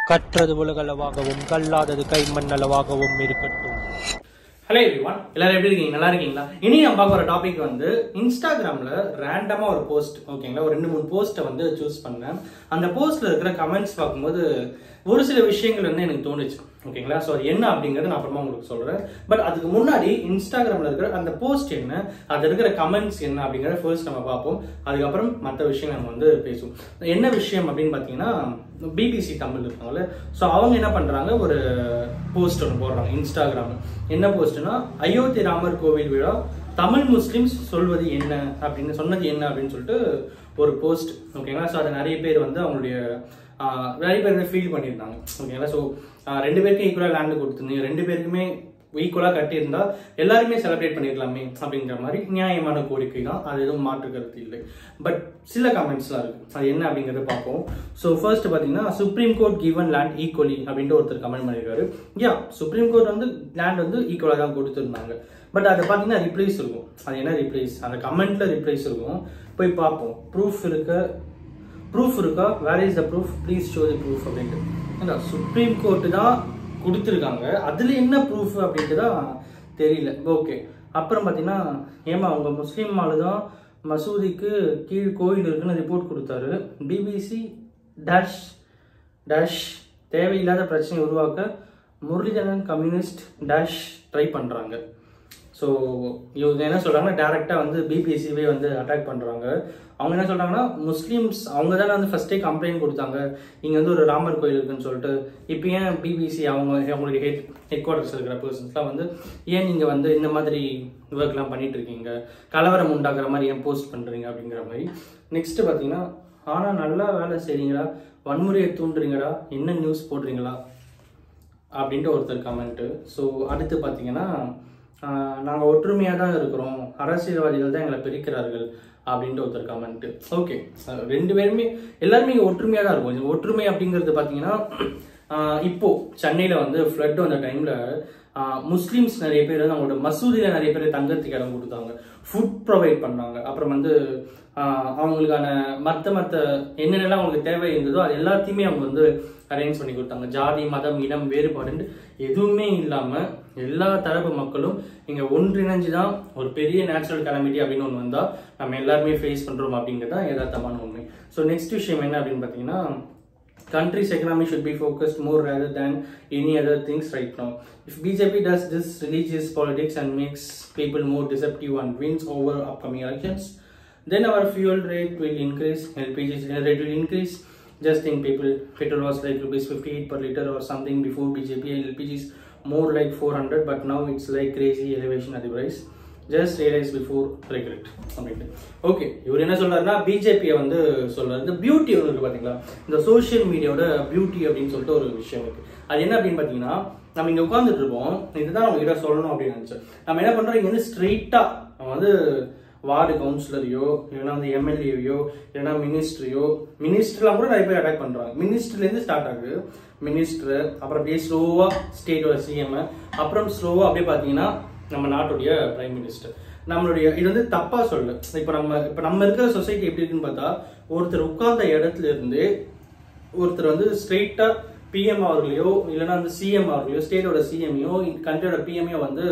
கற்றது உலகளவாகவும் கல்லாதது கைமண் அளவாகவும் இருக்கட்டும். Hello everyone, எல்லாரும் எப்படி இருக்கீங்க? நல்லா இருக்கீங்களா? இனி நம்ம பார்க்க வர டாபிக் வந்து இன்ஸ்டாகிராம்ல ரேண்டமா ஒரு போஸ்ட், ஓகேங்களா, ஒரு 2-3 போஸ்ட்டை வந்து சூஸ் பண்ணேன். அந்த போஸ்ட்ல இருக்கிற கமெண்ட்ஸ் பார்க்கும்போது ஒரு சில விஷயங்கள் வந்து எனக்கு தோணுச்சு, ஓகேங்களா. ஸோ அது என்ன அப்படிங்கறத நான் அப்புறமா உங்களுக்கு சொல்றேன். பட் அதுக்கு முன்னாடி இன்ஸ்டாகிராம்ல இருக்கிற அந்த போஸ்ட் என்ன, அது இருக்கிற கமெண்ட்ஸ் என்ன அப்படிங்கறத ஃபர்ஸ்ட் நம்ம பார்ப்போம். அதுக்கப்புறம் மற்ற விஷயம் நம்ம வந்து பேசுவோம். என்ன விஷயம் அப்படின்னு பார்த்தீங்கன்னா, பிபிசி தமிழ் இருக்காங்கல்ல, ஸோ அவங்க என்ன பண்றாங்க, ஒரு போஸ்ட் ஒன்று போடுறாங்க இன்ஸ்டாகிராம். என்ன போஸ்ட்னா, அயோத்தி ராமர் கோவில் விழா தமிழ் முஸ்லிம்ஸ் சொல்வது என்ன அப்படின்னு சொன்னது என்ன அப்படின்னு சொல்லிட்டு ஒரு போஸ்ட், ஓகேங்களா. ஸோ அதை நிறைய பேர் வந்து அவங்களுடைய நிறைய பேர் ஃபீல் பண்ணியிருந்தாங்க, ஓகேங்களா. ஸோ 2 பேருக்கும் ஈக்குவலாக லேண்டு கொடுத்துருந்தீங்க, 2 பேருக்குமே ஈக்குவலாக கட்டியிருந்தா எல்லாருமே செலிப்ரேட் பண்ணிருக்கலாமே அப்படிங்கிற மாதிரி நியாயமான கோரிக்கை தான், அது எதுவும் மாற்று கருத்து இல்லை. பட் சில கமெண்ட்ஸ்லாம் இருக்கு, அது என்ன அப்படிங்கறத பார்ப்போம். ஸோ ஃபர்ஸ்ட் பார்த்தீங்கன்னா, supreme court given land equally அப்படின்ட்டு ஒருத்தர் கமெண்ட் பண்ணியிருக்காரு. சுப்ரீம் கோர்ட் வந்து லேண்ட் வந்து ஈக்குவலாக தான் கொடுத்துருந்தாங்க. பட் அதை பார்த்தீங்கன்னா ரிப்ளைஸ் இருக்கும். அது என்ன ரிப்ளைஸ், அந்த கமெண்ட்ல ரிப்ளைஸ் இருக்கும், போய் பார்ப்போம். ப்ரூஃப் இருக்கா, where is the proof, please show the proof அப்படின்ட்டு. சுப்ரீம் கோர்ட்டு தான் கொடுத்துருக்காங்க, அதுல என்ன ப்ரூஃப் அப்படின்ட்டு தான் தெரியல. ஓகே, அப்புறம் பார்த்தீங்கன்னா, ஏமா அவங்க முஸ்லீம் ஆளு தான் மசூதிக்கு கீழ் கோயில் இருக்குன்னு ரிப்போர்ட் கொடுத்தாரு. பிபிசி டேஷ் டேஷ் தேவையில்லாத பிரச்சனை உருவாக்க முரளிதரன் கம்யூனிஸ்ட் டேஷ் ட்ரை பண்ணுறாங்க. ஸோ இவங்க என்ன சொல்கிறாங்கன்னா, டேரெக்டாக வந்து பிபிசிவே வந்து அட்டாக் பண்ணுறாங்க. அவங்க என்ன சொல்கிறாங்கன்னா, முஸ்லீம்ஸ் அவங்க தானே வந்து ஃபஸ்ட்டே கம்ப்ளைண்ட் கொடுத்தாங்க, இங்கே வந்து ஒரு ராமர் கோயில் இருக்குன்னு சொல்லிட்டு. இப்போ ஏன் பிபிசி அவங்களுடைய ஹெட் குவார்ட்டர்ஸ் இருக்கிற பர்சன்ஸ்லாம் வந்து ஏன் நீங்கள் வந்து இந்த மாதிரி ஒர்க்லாம் பண்ணிட்டு இருக்கீங்க, கலவரம் உண்டாக்குற மாதிரி ஏன் போஸ்ட் பண்ணுறீங்க அப்படிங்கிற மாதிரி. நெக்ஸ்ட்டு பார்த்தீங்கன்னா, ஆனால் நல்லா வேலை செய்கிறீங்களா, வன்முறையை தூண்டுறீங்களா, என்ன நியூஸ் போடுறீங்களா அப்படின்ட்டு ஒருத்தர் கமெண்ட்டு. ஸோ அடுத்து பார்த்தீங்கன்னா, நாங்கள் ஒற்றுமையாக தான் இருக்கிறோம், அரசியல்வாதிகள் தான் எங்களை பிரிக்கிறார்கள் அப்படின்ட்டு ஒருத்தர் கமெண்ட். ஓகே, 2 பேருமே எல்லாருமே இங்கே ஒற்றுமையாக தான் இருக்கும். ஒற்றுமை அப்படிங்கிறது பார்த்தீங்கன்னா, இப்போ சென்னையில் வந்து ஃப்ளட் வந்த டைமில் முஸ்லீம்ஸ் நிறைய பேர் வந்து அவங்களோட மசூதியில் நிறைய பேர் தங்கறதுக்கு இடம் கொடுத்தாங்க, ஃபுட் ப்ரொவைட் பண்ணாங்க. அப்புறம் வந்து அவங்களுக்கான மற்ற என்னென்னலாம் அவங்களுக்கு தேவை இருந்ததோ அது எல்லாத்தையுமே அவங்க வந்து அரேஞ்ச் பண்ணி கொடுத்தாங்க. ஜாதி மதம் இனம் வேறுபாடு எதுவுமே இல்லாமல் எல்லா தரப்பு மக்களும் இங்கே ஒன்றிணைஞ்சு தான் ஒரு பெரிய நேச்சுரல் கலாமிட்டி அப்படின்னு ஒன்று வந்தால் நம்ம எல்லாருமே ஃபேஸ் பண்ணுறோம் அப்படிங்கிறது தான் யதார்த்தமான உண்மை. ஸோ நெக்ஸ்ட் விஷயம் என்ன அப்படின்னு பார்த்தீங்கன்னா, country's economy should be focused more rather than any other things right now. If BJP does this religious politics and makes people more deceptive and wins over upcoming elections, then our fuel rate will increase, LPG rate will increase. Just think, petrol was like rupees 58 per liter or something before BJP, and LPG is more like 400, but now it's like crazy elevation at the price. Just realize before regret. Okay, இவர் என்ன சொல்றாருன்னா, பிஜேபியை வந்து சொல்றாரு. இந்த beauty ஒன்று இருக்கு பார்த்தீங்களா, இந்த சோசியல் மீடியாவோட பியூட்டி அப்படின்னு சொல்லிட்டு ஒரு விஷயம் இருக்கு. அது என்ன அப்படின்னு பார்த்தீங்கன்னா, நம்ம இங்கே உட்காந்துட்டு இருப்போம், இதுதான் நம்ம கிட்ட சொல்லணும் அப்படின்னு நினைச்சோம். நம்ம என்ன பண்றோம், இங்க வந்து ஸ்ட்ரெயிட்டா நம்ம வந்து வார்டு கவுன்சிலரையோ இல்லைன்னா வந்து எம்எல்ஏவையோ இல்லைன்னா மினிஸ்டர்லாம் கூட நிறைய பேர் அட்டாக் பண்றாங்க. மினிஸ்டர்லேருந்து ஸ்டார்ட் ஆகுது, மினிஸ்டர், அப்புறம் அப்படியே ஸ்லோவா ஸ்டேட்டோட சிஎம், அப்புறம் ஸ்லோவா அப்படியே பார்த்தீங்கன்னா நம்ம நாட்டுடைய பிரைம் மினிஸ்டர். நம்மளுடைய இது வந்து தப்பா சொல்லு. இப்போ நம்ம இருக்கிற சொசைட்டி எப்படி இருக்குன்னு பார்த்தா, ஒருத்தர் உட்கார்ந்த இடத்துல இருந்து ஒருத்தர் வந்து ஸ்ட்ரெயிட்டா பிஎம் அவர்களையோ இல்லைன்னா வந்து சிஎம் அவர்களையோ ஸ்டேட்டோட சிஎம்ஐயோ கண்ட்ரியோட பிஎம்ஐயோ வந்து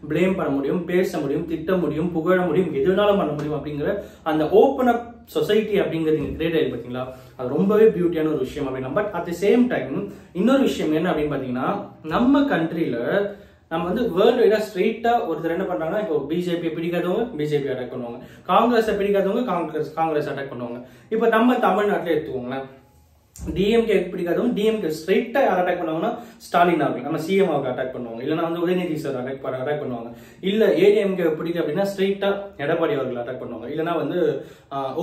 பிளேம் பண்ண முடியும், பேச முடியும், திட்ட முடியும், புகழ முடியும், எதுனாலும் பண்ண முடியும் அப்படிங்கிற அந்த ஓப்பன் அப் சொசைட்டி அப்படிங்கிறது இங்கே கிரியேட் ஆகி பார்த்தீங்களா, அது ரொம்பவே பியூட்டியான ஒரு விஷயம் அப்படின்னா. But at the same time இன்னொரு விஷயம் என்ன அப்படின்னு பார்த்தீங்கன்னா, நம்ம கண்ட்ரியில நம்ம வந்து வேர்ல்டு வைடா ஸ்ட்ரெயிட்டா ஒருத்தர் என்ன பண்றாங்கன்னா, இப்போ பிஜேபி பிடிக்காதவங்க பிஜேபி அட்டாக் பண்ணுவாங்க, காங்கிரஸை பிடிக்காதவங்க காங்கிரஸ் அட்டாக் பண்ணுவாங்க. இப்போ நம்ம தமிழ்நாட்டில் எடுத்துக்கோங்களேன், டிஎம்கே பிடிக்காதவங்க டிஎம்கே ஸ்ட்ரெயிட்டா யார் அட்டாக் பண்ணுவாங்கன்னா ஸ்டாலின் அவர்கள், நம்ம சிஎம் அவர்கள் அட்டாக் பண்ணுவாங்க, இல்லைன்னா வந்து உதயநிதி சார் அட்டாக் பண்ணுவாங்க. இல்ல ஏடிஎம்கே பிடிக்கும் அப்படின்னா ஸ்ட்ரெயிட்டா எடப்பாடி அவர்கள் அட்டாக் பண்ணுவாங்க, இல்லைன்னா வந்து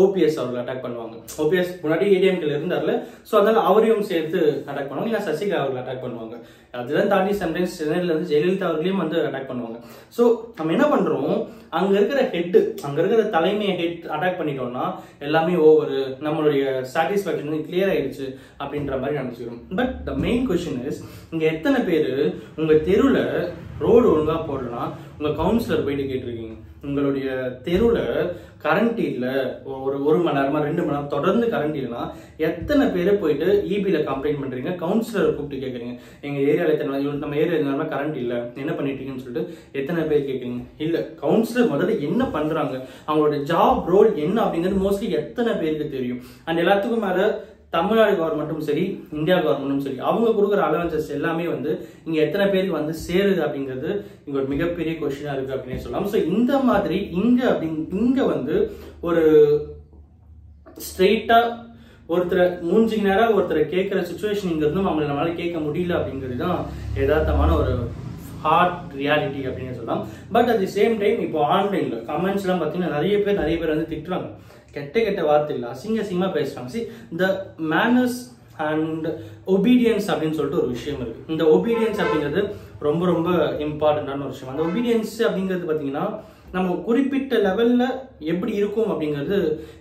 ஓபிஎஸ் அவர்கள் அட்டாக் பண்ணுவாங்க. ஓபிஎஸ் முன்னாடி ஏடிஎம்கேல இருந்தார்ல, ஸோ அதனால அவரையும் சேர்த்து அட்டாக் பண்ணுவாங்க, இல்லைன்னா சசிகலா அவர்கள் அட்டாக் பண்ணுவாங்க. அதெல்லாம் தாண்டி சம்டைம்ஸ் சென்னையில வந்து ஜெயலலிதா அவர்களையும் வந்து அட்டாக் பண்ணுவாங்க. ஸோ நம்ம என்ன பண்றோம், அங்க இருக்கிற ஹெட், அங்க இருக்கிற தலைமையை ஹெட் அட்டாக் பண்ணிட்டோம்னா எல்லாமே ஓவர், நம்மளுடைய சாட்டிஸ்பாக்சன் வந்து கிளியர் ஆயிடுச்சு அப்படின்ற மாதிரி நினைச்சுக்கிறோம். But the main question is, இங்க எத்தனை பேர் உங்க தெருவில் ரோடு ஒழுங்கா போடலாம் உங்க கவுன்சிலர் போயிட்டு கேட்டிருக்கீங்க? உங்களுடைய தெருவில் கரண்ட் இல்லை, ஒரு மணி நேரமா 2 மணி நேரம் தொடர்ந்து கரண்ட் இல்லைன்னா எத்தனை பேர் போயிட்டு இபியில் கம்ப்ளைண்ட் பண்ணுறீங்க, கவுன்சிலர் கூப்பிட்டு கேட்குறீங்க எங்கள் ஏரியாவில் நம்ம ஏரியாவில் கரண்ட் இல்லை என்ன பண்ணிட்டீங்கன்னு சொல்லிட்டு எத்தனை பேர் கேட்குறீங்க? இல்லை, கவுன்சிலர் முதல்ல என்ன பண்ணுறாங்க, அவங்களோட ஜாப் ரோல் என்ன அப்படிங்கிறது மோஸ்ட்லி எத்தனை பேருக்கு தெரியும்? அண்ட் எல்லாத்துக்கும் மேலே தமிழ்நாடு கவர்மெண்ட்டும் சரி, இந்தியா கவர்மெண்ட்டும் சரி, அவங்க கொடுக்குற அலவன்சஸ் எல்லாமே இங்க எத்தனை பேருக்கு சேருது அப்படிங்கிறது இங்க ஒரு மிகப்பெரிய கொஸ்டினா இருக்கு அப்படின்னு சொல்லலாம். ஸோ இந்த மாதிரி இங்க ஒரு ஸ்ட்ரெயிட்டா ஒருத்தரை மூஞ்சிக்கு நேரம் ஒருத்தரை கேட்கிற சுச்சுவேஷன் இங்க இருந்தும் அவங்களை நம்மளால கேட்க முடியல அப்படிங்கிறது தான் யதார்த்தமான ஒரு ஹார்ட் ரியாலிட்டி அப்படின்னு சொல்லலாம். But at the same time இப்போ ஆன்லைன்ல கமெண்ட்ஸ் எல்லாம் பார்த்தீங்கன்னா நிறைய பேர் திட்டுறாங்க, கெட்ட வார்த்தை இல்லை, அசிங்கமா பேசுறாங்க. சி இந்த மேனர்ஸ் அண்ட் ஒபீடியன்ஸ் அப்படின்னு சொல்லிட்டு ஒரு விஷயம் இருக்கு. இந்த ஒபீடியன்ஸ் அப்படிங்கிறது ரொம்ப ரொம்ப இம்பார்ட்டன்டான ஒரு விஷயம். அந்த ஒபீடியன்ஸ் அப்படிங்கிறது பார்த்தீங்கன்னா நம்ம குறிப்பிட்ட லெவல்ல எப்படி இருக்கும் அப்படிங்கிறது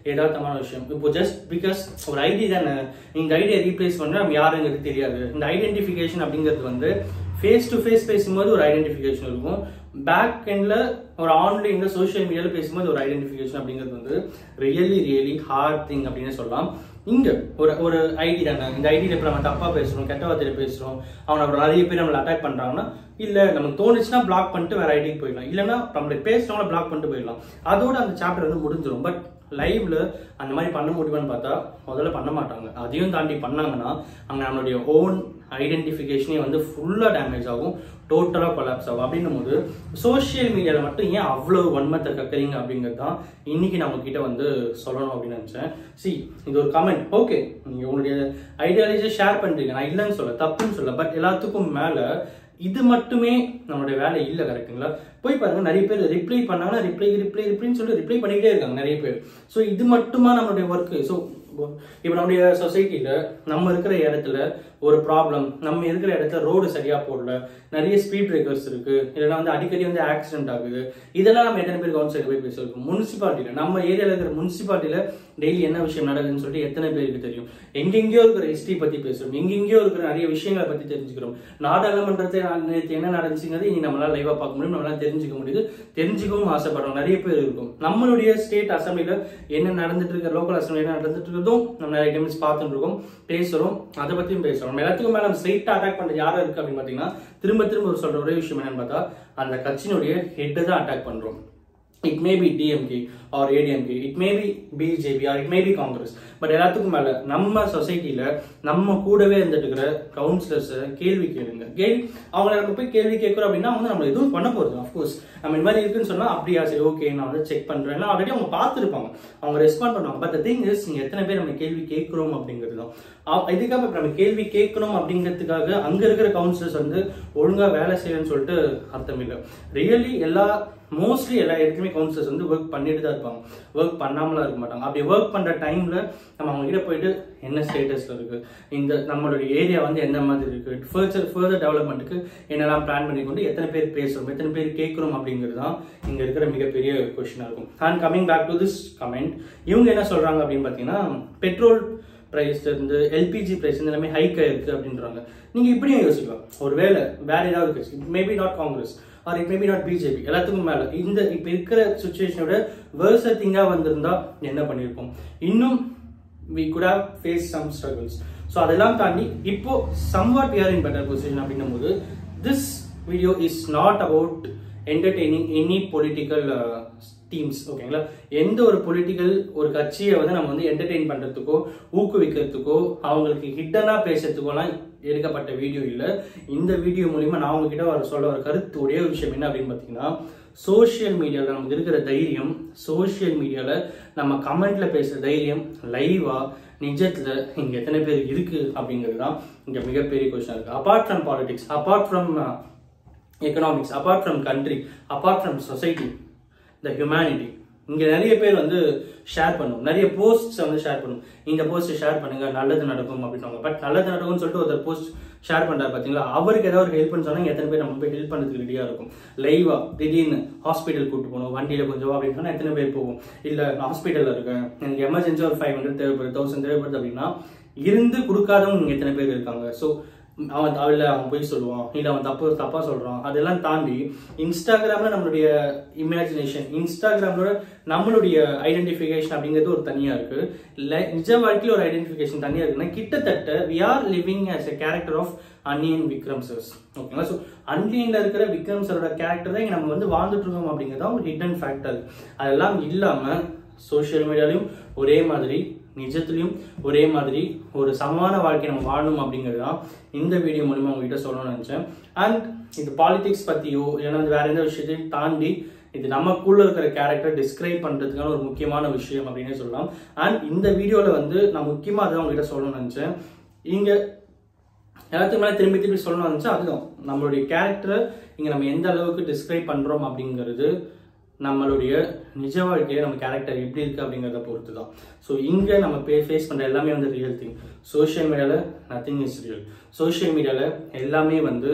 யதார்த்தமான விஷயம். இப்போ ஜஸ்ட் பிகாஸ் ஒரு ஐடி தானே, இந்த ஐடியை ரீப்ளேஸ் பண்ண நம்ம யாருங்கிறது தெரியாது. இந்த ஐடென்டிஃபிகேஷன் அப்படிங்கிறது ஃபேஸ் டு ஃபேஸ் பேசும்போது ஒரு ஐடென்டிஃபிகேஷன் இருக்கும், பேக் எண்ட்ல ஒரு ஆன்லைன்ல சோசியல் மீடியால பேசும்போது ஒரு ஐடென்டிஃபிகேஷன் அப்படிங்கிறது ரியலி ஹார்ட் திங் அப்படின்னு சொல்லலாம். இங்க ஒரு ஐடி தானே, இந்த ஐடியில இப்ப நம்ம தப்பா பேசுறோம், கெட்ட வார்த்தையில பேசுறோம், அவனை அப்புறம் நிறைய பேர் நம்மளை அட்டாக் பண்றாங்கன்னா இல்ல நமக்கு தோணுச்சுன்னா பிளாக் பண்ணிட்டு வேற ஐடிக்கு போயிடலாம், இல்லைன்னா நம்மளை பேசுறவங்கள பிளாக் பண்ணிட்டு போயிடலாம், அதோட அந்த சாப்டர் முடிஞ்சிடும். பட் லைவ்ல அந்த மாதிரி பண்ண முடியுமான்னு பார்த்தா முதல்ல பண்ண மாட்டாங்க. அதையும் தாண்டி பண்ணாங்கன்னா அங்க நம்மளுடைய ஓன் ஐடென்டிஃபிகேஷனே ஃபுல்லா டேமேஜ் ஆகும், டோட்டலா கொலாப்ஸ் ஆகும். அப்படின்னும் போது சோசியல் மீடியால மட்டும் ஏன் அவ்வளவு வன்மத்தை கக்குறீங்க அப்படிங்கிறது தான் இன்னைக்கு நம்ம கிட்ட சொல்லணும் அப்படின்னு நினைச்சேன். சி இது ஒரு கமெண்ட், ஓகே நீங்க உங்களுடைய ஐடியாலஜியை ஷேர் பண்றீங்க, நான் இல்லைன்னு சொல்ல, தப்புன்னு சொல்ல, பட் எல்லாத்துக்கும் மேல இது மட்டுமே நம்மளுடைய வேலை இல்லை, கரெக்டுங்களா? போய் பாருங்க, நிறைய பேர் ரிப்ளை பண்ணாங்கன்னா ரிப்ளைன்னு சொல்லி ரிப்ளை பண்ணிக்கிட்டே இருக்காங்க நிறைய பேர். ஸோ இது மட்டுமா நம்மளுடைய ஒர்க்கு? ஸோ இப்போ நம்முடைய சொசைட்டில நம்ம இருக்கிற இடத்துல ஒரு ப்ராப்ளம், நம்ம இருக்கிற இடத்துல ரோடு சரியா போடல, நிறைய ஸ்பீட் பிரேக்கர்ஸ் இருக்கு, இல்லைன்னா அடிக்கடி ஆக்சிடென்ட் ஆகுது, இதெல்லாம் நம்ம எத்தனை பேர் கவர்மெண்ட் சைடு போய் பேசிருக்கோம்? முனிசிபாலிட்டியில நம்ம ஏரியாவில் இருக்கிற முனிசிபாலிட்டியில டெய்லி என்ன விஷயம் நடக்குதுன்னு சொல்லிட்டு எத்தனை பேருக்கு தெரியும்? எங்கெங்கயோ இருக்கிற ஹிஸ்டரி பத்தி பேசுறோம், எங்கெங்கயோ இருக்கிற நிறைய விஷயங்களை பத்தி தெரிஞ்சுக்கிறோம். நாடாளுமன்றத்தை நேற்று என்ன நடந்துச்சுங்கிறது இனி நம்மளால லைவா பார்க்க முடியும், நம்மளால தெரிஞ்சுக்க முடியுது, தெரிஞ்சுக்கவும் ஆசைப்படுறோம் நிறைய பேர் இருக்கும். நம்மளுடைய ஸ்டேட் அசம்பிளில என்ன நடந்துட்டு இருக்க, லோக்கல் அசம்பிளி என்ன நடந்துட்டு இருக்கிறதும் நம்ம நிறைய டைம்ஸ் பார்த்துட்டு இருக்கோம், பேசுறோம், அதை பத்தியும் பேசுறோம். நம்ம எல்லாத்துக்கும் மேல நம்ம ஸ்ட்ரெயிட்டா அட்டாக் பண்றது யாரா இருக்கு அப்படின்னு பாத்தீங்கன்னா திரும்ப சொல்ற ஒரே விஷயம் என்னன்னு பார்த்தா அந்த கட்சியினுடைய ஹெட்டை தான் அட்டாக் பண்றோம். It may be DMK or ADMK, it may be BJP or it may be Congress. But எல்லாத்துக்கும் மேல நம்ம சொசைட்டில நம்ம கூடவே இருந்துட்டு இருக்கிற கவுன்சிலர்ஸ் கேள்வி கேளுங்க. அவங்களை நம்ம போய் கேள்வி கேட்கிறோம் அப்படின்னா நம்ம எதுவும் பண்ண போறது. அஃப்கோர்ஸ் நம்ம இந்த மாதிரி இருக்குன்னு சொன்னா அப்படியா சரி ஓகே நான் செக் பண்றேன், ஆல்ரெடி அவங்க பார்த்துருப்பாங்க, அவங்க ரெஸ்பாண்ட் பண்ணுவாங்க. பட் திங் இஸ் நீங்க எத்தனை பேர் நம்ம கேள்வி கேட்கிறோம் அப்படிங்கிறது தான். இதுக்காக நம்ம கேள்வி கேட்கணும் அப்படிங்கிறதுக்காக அங்க இருக்கிற கவுன்சிலர்ஸ் ஒழுங்கா வேலை செய்யணும்னு சொல்லிட்டு அர்த்தம் இல்லை. ரியலி மோஸ்ட்லி எல்லா இடத்துலையுமே கவுன்சிலர்ஸ் ஒர்க் பண்ணிட்டு தான் இருப்பாங்க, ஒர்க் பண்ணாமலாம் இருக்க மாட்டாங்க. அப்படி ஒர்க் பண்ற டைம்ல நம்ம அவங்க கிட்ட போயிட்டு என்ன ஸ்டேட்டஸ்ல இருக்கு, இந்த நம்மளுடைய ஏரியா எந்த மாதிரி இருக்கு, ஃபர்தர் டெவலப்மெண்ட்டுக்கு என்னெல்லாம் பிளான் பண்ணிக்கொண்டு எத்தனை பேர் பேசுறோம், எத்தனை பேர் கேட்கிறோம் அப்படிங்கிறது தான் இங்க இருக்கிற மிகப்பெரிய கொஸ்டினா இருக்கும். And coming back to this comment, இவங்க என்ன சொல்றாங்க அப்படின்னு பாத்தீங்கன்னா பெட்ரோல் பிரைஸ் இருந்து எல்பிஜி பிரைஸ் எல்லாமே ஹைக் ஆயிருக்கு அப்படின்றாங்க. நீங்க இப்படியும் யோசிக்கலாம், ஒருவேளை வேற ஏதாவது case, it maybe not Congress or it maybe not BJP, எல்லாத்துக்கும் மேல இப்ப இருக்கிற சுச்சுவேஷனோட வேர்ஸர் திங்கா வந்திருந்தா என்ன பண்ணிருப்போம்? இன்னும் we could have faced some struggles. So அதெல்லாம் தாண்டி இப்போ somewhat we are in better position அப்படின்னும் போது this video is not about entertaining any political teams. ஓகேங்களா? எந்த ஒரு பொலிட்டிக்கல் ஒரு கட்சியை நம்ம என்டர்டெயின் பண்றதுக்கோ ஊக்குவிக்கிறதுக்கோ அவங்களுக்கு ஹிட்டனா பேசுறதுக்கோலாம் எடுக்கப்பட்ட வீடியோ இல்லை. இந்த வீடியோ மூலியமா நான் உங்ககிட்ட சொல்ல ஒரு கருத்து ஒரே ஒரு விஷயம் என்ன அப்படின்னு பாத்தீங்கன்னா, சோசியல் மீடியாவில் நமக்கு இருக்கிற தைரியம், சோசியல் மீடியால நம்ம கமெண்ட்ல பேசுற தைரியம் லைவா நிஜத்துல இங்க எத்தனை பேர் இருக்கு அப்படிங்கிறது தான் இங்க மிகப்பெரிய கொஸ்டின் இருக்கு. Apart from politics, apart from economics, apart from country, apart from society, the humanity, இங்க நிறைய பேர் ஷேர் பண்ணுவோம், நிறைய போஸ்ட் ஷேர் பண்ணுவோம், இந்த போஸ்ட் ஷேர் பண்ணுங்க நல்லது நடக்கும் அப்படின்வாங்க. பட் நல்லது நடக்கும்னு சொல்லிட்டு ஒருத்தர் போஸ்ட் ஷேர் பண்றாரு பாத்தீங்களா, அவருக்கு ஏதாவது ஒரு ஹெல்ப் சொன்னா எத்தனை பேர் நம்ம போய் ஹெல்ப் பண்றதுக்கு ரெடியா இருக்கும்? லைவா திடீர்னு ஹாஸ்பிட்டல் கூட்டு போகணும், வண்டியில கொஞ்சம் அப்படின்னு சொன்னா எத்தனை பேர் போகும்? இல்ல ஹாஸ்பிட்டல்ல இருக்கேன், எனக்கு எமர்ஜென்சி ஒரு 500 தேவைப்படுது, 1000 தேவைப்படுது அப்படின்னா இருந்து கொடுக்காதவங்க எத்தனை பேர் இருக்காங்க? ஸோ அவன் போய் சொல்லுவான், இல்லை அவன் தப்பா சொல்றான். அதெல்லாம் தாண்டி இன்ஸ்டாகிராம்ல நம்மளுடைய இமேஜினேஷன், இன்ஸ்டாகிராமோட நம்மளுடைய ஐடென்டிஃபிகேஷன் அப்படிங்கிறது ஒரு தனியா இருக்கு. இல்லை நிஜ வாழ்க்கையில் ஒரு ஐடென்டிஃபிகேஷன் தனியா இருக்குன்னா கிட்டத்தட்ட we are living as a character of Anniyan Vikram sir. ஓகேங்களா? ஸோ அன்னியன்ல இருக்கிற விக்ரம் சாரோட கேரக்டர் தான் இங்க நம்ம வந்து வாழ்ந்துட்டு இருக்கோம் அப்படிங்கிறதா ஒரு ஹிடன் ஃபேக்டர். அதெல்லாம் இல்லாம சோசியல் மீடியாலையும் ஒரே மாதிரி, நிஜத்திலையும் ஒரே மாதிரி ஒரு சமமான வாழ்க்கை நம்ம வாழணும் அப்படிங்கிறது தான் இந்த வீடியோ மூலமா உங்ககிட்ட சொல்லணும்னு நினைச்சேன். அண்ட் இது பாலிடிக்ஸ் பத்தியோ இல்லைன்னா வேற எந்த விஷயத்தையும் தாண்டி இது நமக்குள்ள இருக்கிற கேரக்டர் டிஸ்கிரைப் பண்றதுக்கான ஒரு முக்கியமான விஷயம் அப்படின்னு சொல்லலாம். அண்ட் இந்த வீடியோல வந்து நான் முக்கியமா அதான் உங்ககிட்ட சொல்லணும்னு நினைச்சேன். இங்க எல்லாத்துக்கு மேலே திரும்பி சொல்லணும்னு நினைச்சா அதுதான் நம்மளுடைய கேரக்டரை இங்க நம்ம எந்த அளவுக்கு டிஸ்கிரைப் பண்றோம் அப்படிங்கிறது நம்மளுடைய நிஜ வாழ்க்கையில நம்ம கேரக்டர் எப்படி இருக்கு அப்படிங்கிறத பொறுத்து தான். ஸோ இங்க நம்ம ஃபேஸ் பண்ற எல்லாமே வந்து ரியல் திங். சோஷியல் மீடியால நத்திங் இஸ் ரியல். சோஷியல் மீடியால எல்லாமே வந்து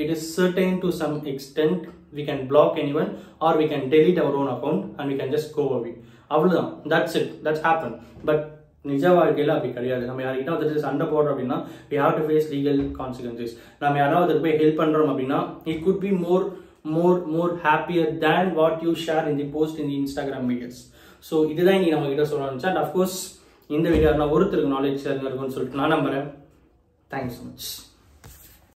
it is certain to some extent we can block anyone or we can delete our own account and we can just go away. அவ்வளவுதான், that's it, that's happened. But நிஜ வாழ்க்கையில அப்படி கிடையாது. நம்ம யார்கிட்ட ஒருத்தர் சண்டை போடுறோம் அப்படின்னா we have to face legal consequences. நம்ம யாராவது போய் ஹெல்ப் பண்றோம் அப்படின்னா it could be more happier than what you share in the post in the Instagram videos. So இதுதான் நீ நம்ம கிட்ட சொல்லணும். And of course இந்த வீடியோ நான் ஒருத்தருக்கு நாலேஜ் ஷேர் இருக்கும்னு சொல்லிட்டு நான் நம்புறேன். Thanks so much.